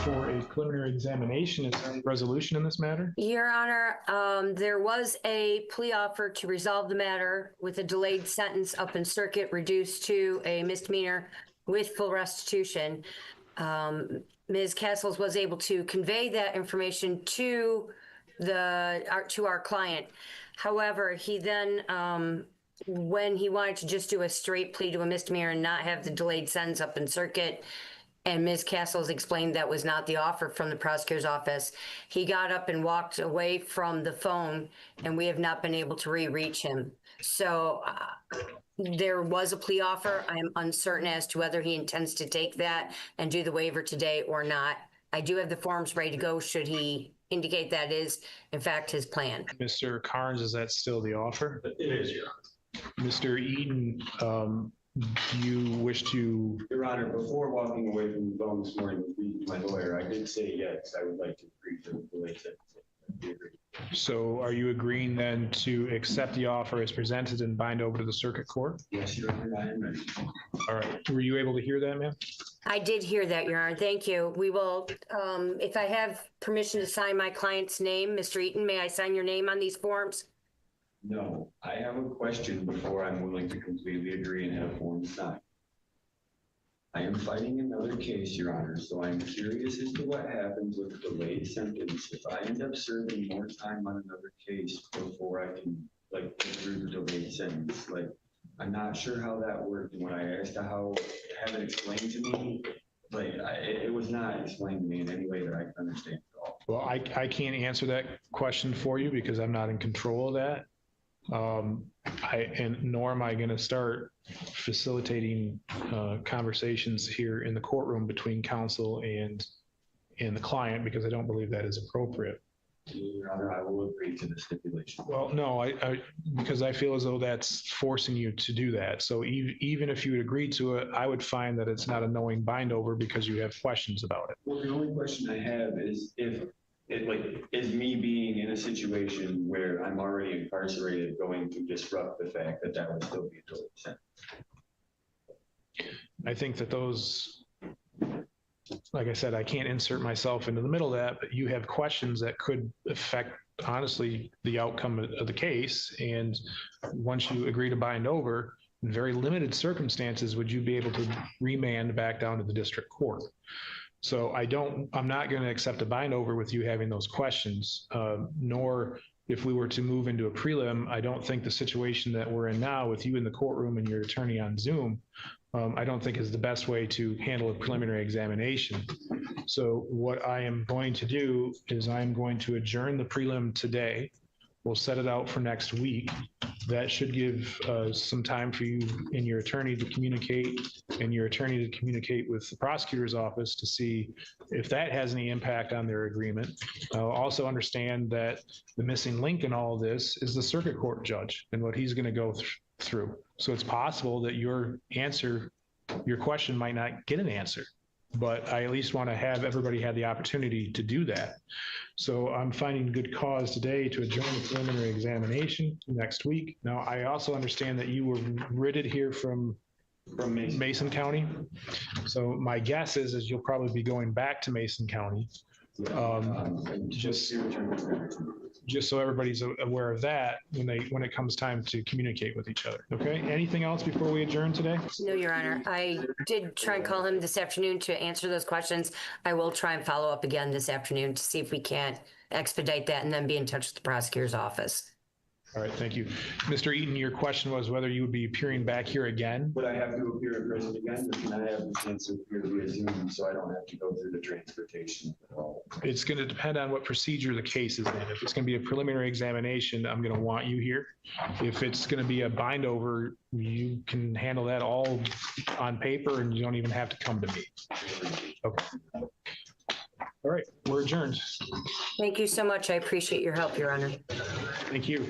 for a preliminary examination. Is there any resolution in this matter? Your Honor, there was a plea offer to resolve the matter with a delayed sentence up in circuit reduced to a misdemeanor with full restitution. Ms. Castles was able to convey that information to our client. However, he then, when he wanted to just do a straight plea to a misdemeanor and not have the delayed sentence up in circuit, and Ms. Castles explained that was not the offer from the prosecutor's office, he got up and walked away from the phone, and we have not been able to reach him. So there was a plea offer. I am uncertain as to whether he intends to take that and do the waiver today or not. I do have the forms ready to go should he indicate that is, in fact, his plan. Mr. Carnes, is that still the offer? It is, Your Honor. Mr. Eaton, do you wish to? Your Honor, before walking away from the phone this morning with my lawyer, I did say yes, I would like to agree to the late sentence. So are you agreeing then to accept the offer as presented and bind over to the circuit court? Yes, Your Honor, I am ready. All right. Were you able to hear that, ma'am? I did hear that, Your Honor. Thank you. We will, if I have permission to sign my client's name, Mr. Eaton, may I sign your name on these forms? No, I have a question before I'm willing to completely agree and have form signed. I am fighting another case, Your Honor, so I'm curious as to what happens with the delayed sentence. If I end up serving more time on another case before I can, like, get through the delayed sentence, like, I'm not sure how that worked. And when I asked how, have it explained to me, like, it was not explained to me in any way that I can understand at all. Well, I can't answer that question for you because I'm not in control of that. Nor am I going to start facilitating conversations here in the courtroom between counsel and the client because I don't believe that is appropriate. Your Honor, I will agree to the stipulation. Well, no, because I feel as though that's forcing you to do that. So even if you would agree to it, I would find that it's not a knowing bind over because you have questions about it. Well, the only question I have is if it is me being in a situation where I'm already incarcerated going to disrupt the fact that that would still be a delayed sentence. I think that those, like I said, I can't insert myself into the middle of that, but you have questions that could affect, honestly, the outcome of the case. And once you agree to bind over, in very limited circumstances, would you be able to remand back down to the district court? So I'm not going to accept a bind over with you having those questions, nor if we were to move into a prelim. I don't think the situation that we're in now with you in the courtroom and your attorney on Zoom, I don't think is the best way to handle a preliminary examination. So what I am going to do is I'm going to adjourn the prelim today. We'll set it out for next week. That should give some time for you and your attorney to communicate and your attorney to communicate with the prosecutor's office to see if that has any impact on their agreement. Also understand that the missing link in all of this is the circuit court judge and what he's going to go through. So it's possible that your question might not get an answer, but I at least want to have everybody have the opportunity to do that. So I'm finding good cause today to adjourn the preliminary examination next week. Now, I also understand that you were writted here from Mason County. So my guess is you'll probably be going back to Mason County. Just so everybody's aware of that when it comes time to communicate with each other. Okay. Anything else before we adjourn today? No, Your Honor. I did try and call him this afternoon to answer those questions. I will try and follow up again this afternoon to see if we can't expedite that and then be in touch with the prosecutor's office. All right, thank you. Mr. Eaton, your question was whether you would be appearing back here again. Would I have to appear in person again, or can I have the chance to appear via Zoom so I don't have to go through the transportation at all? It's going to depend on what procedure the case is in. If it's going to be a preliminary examination, I'm going to want you here. If it's going to be a bind over, you can handle that all on paper and you don't even have to come to me. Okay. All right, we're adjourned. Thank you so much. I appreciate your help, Your Honor. Thank you.